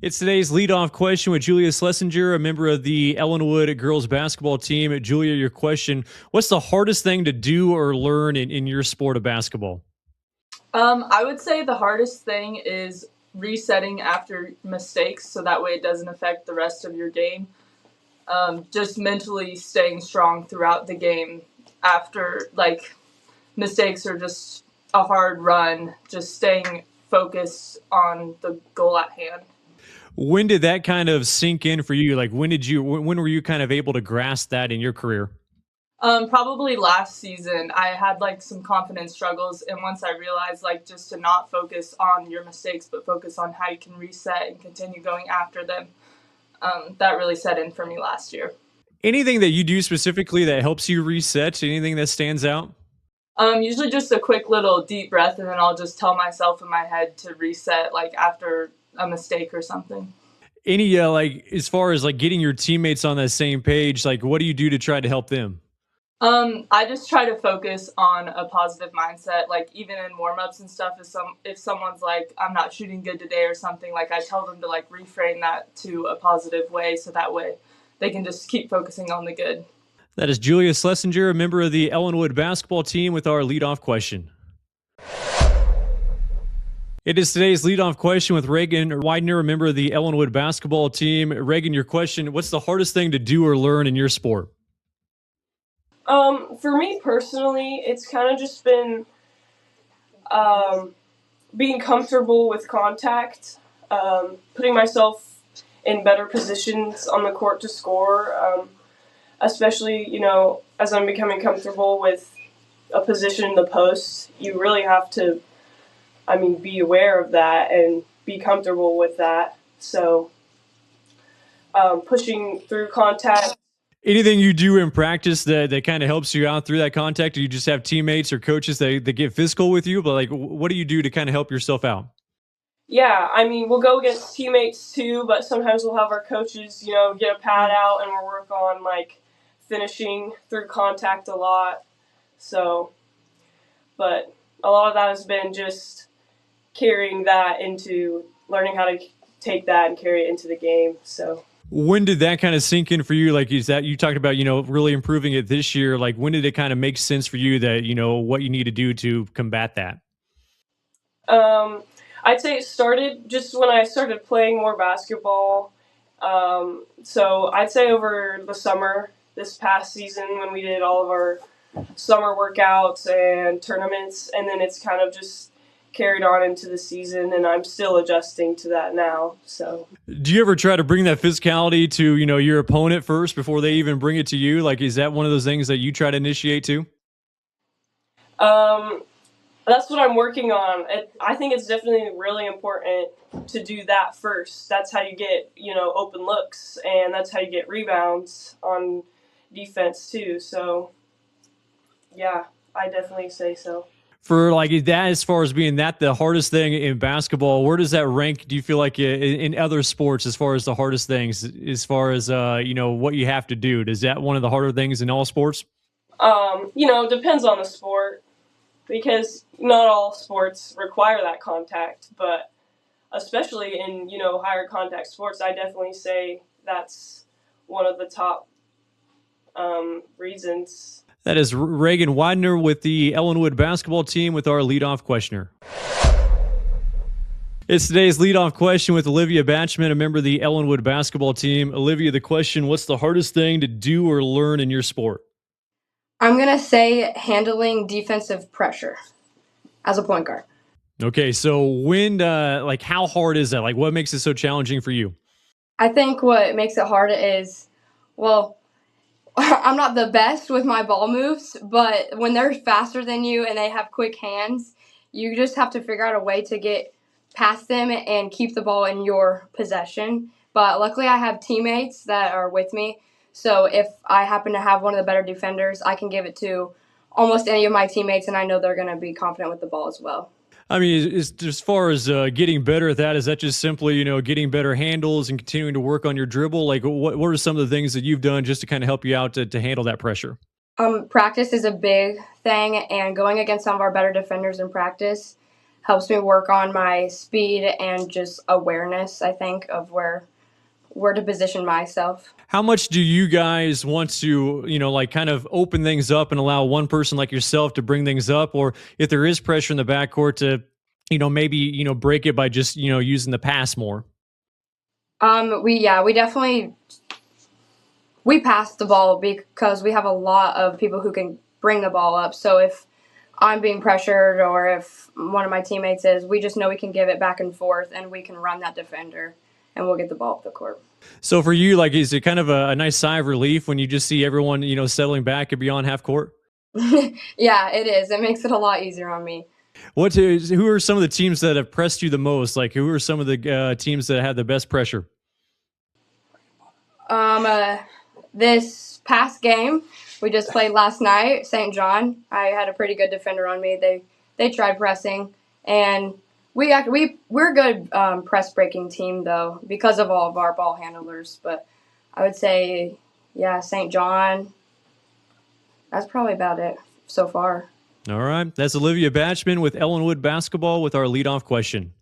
It's today's leadoff question with Julia Schlessiger, a member of the Ellinwood girls basketball team. Julia, your question: what's the hardest thing to do or learn in your sport of basketball? I would say the hardest thing is resetting after mistakes so that way it doesn't affect the rest of your game. Just mentally staying strong throughout the game after, mistakes are just a hard run, just staying focused on the goal at hand. When did that kind of sink in for you? Like, when were you kind of able to grasp that in your career? Probably last season, I had some confidence struggles, and once I realized just to not focus on your mistakes, but focus on how you can reset and continue going after them, that really set in for me last year. Anything that you do specifically that helps you reset? Anything that stands out? Usually just a quick little deep breath, and then I'll just tell myself in my head to reset, after a mistake or something. Any as far as getting your teammates on that same page, what do you do to try to help them? I just try to focus on a positive mindset. Even in warm-ups and stuff, if someone's I'm not shooting good today or something, I tell them to reframe that to a positive way, so that way they can just keep focusing on the good. That is Julia Schlessiger, a member of the Ellinwood basketball team, with our leadoff question. It is today's leadoff question with Regan Widener, a member of the Ellinwood basketball team. Regan, your question: what's the hardest thing to do or learn in your sport? For me personally, it's kind of just been being comfortable with contact, putting myself in better positions on the court to score, especially, as I'm becoming comfortable with a position in the post. You really have to, be aware of that and be comfortable with that. So pushing through contact. Anything you do in practice that kind of helps you out through that contact? Or you just have teammates or coaches that get physical with you? But what do you do to kind of help yourself out? Yeah, we'll go against teammates too, but sometimes we'll have our coaches, get a pad out and we'll work on finishing through contact a lot. So, but a lot of that has been just carrying that into learning how to take that and carry it into the game. So. When did that kind of sink in for you? Is that you talked about, really improving it this year? When did it kind of make sense for you that, what you need to do to combat that? I'd say it started just when I started playing more basketball. So I'd say over the summer, this past season, when we did all of our summer workouts and tournaments, and then it's kind of just carried on into the season, and I'm still adjusting to that now. So, do you ever try to bring that physicality to your opponent first before they even bring it to you? Is that one of those things that you try to initiate too? That's what I'm working on. I think it's definitely really important to do that first. That's how you get open looks, and that's how you get rebounds on defense too. So, yeah, I definitely say so. For that, as far as being that the hardest thing in basketball, where does that rank? Do you feel in other sports as far as the hardest things, as far as what you have to do? Is that one of the harder things in all sports? Depends on the sport, because not all sports require that contact, but especially in higher contact sports, I definitely say that's one of the top reasons. That is Regan Widener with the Ellinwood basketball team with our leadoff questioner. It's today's leadoff question with Alyvia Batchman, a member of the Ellinwood basketball team. Alyvia, the question: what's the hardest thing to do or learn in your sport? I'm going to say handling defensive pressure as a point guard. Okay, so when, how hard is that? What makes it so challenging for you? I think what makes it hard is, I'm not the best with my ball moves, but when they're faster than you and they have quick hands, you just have to figure out a way to get past them and keep the ball in your possession. But luckily I have teammates that are with me, so if I happen to have one of the better defenders, I can give it to almost any of my teammates, and I know they're going to be confident with the ball as well. As far as getting better at that, is that just simply, getting better handles and continuing to work on your dribble? What are some of the things that you've done just to kind of help you out to handle that pressure? Practice is a big thing, and going against some of our better defenders in practice, helps me work on my speed and just awareness, I think, of where to position myself. How much do you guys want to, like kind of open things up and allow one person like yourself to bring things up? Or if there is pressure in the backcourt to, maybe, break it by just, using the pass more? We definitely we pass the ball because we have a lot of people who can bring the ball up. So if I'm being pressured or if one of my teammates is, we just know we can give it back and forth and we can run that defender and we'll get the ball up the court. So for you, like, is it kind of a nice sigh of relief when you just see everyone, settling back and beyond half court? Yeah, it is. It makes it a lot easier on me. Who are some of the teams that have pressed you the most? Like, who are some of the teams that have the best pressure? This past game we just played last night, St. John, I had a pretty good defender on me. They tried pressing, and we're a good press breaking team though because of all of our ball handlers. But I would say, yeah, St. John. That's probably about it so far. All right, that's Alyvia Batchman with Ellinwood basketball with our leadoff question.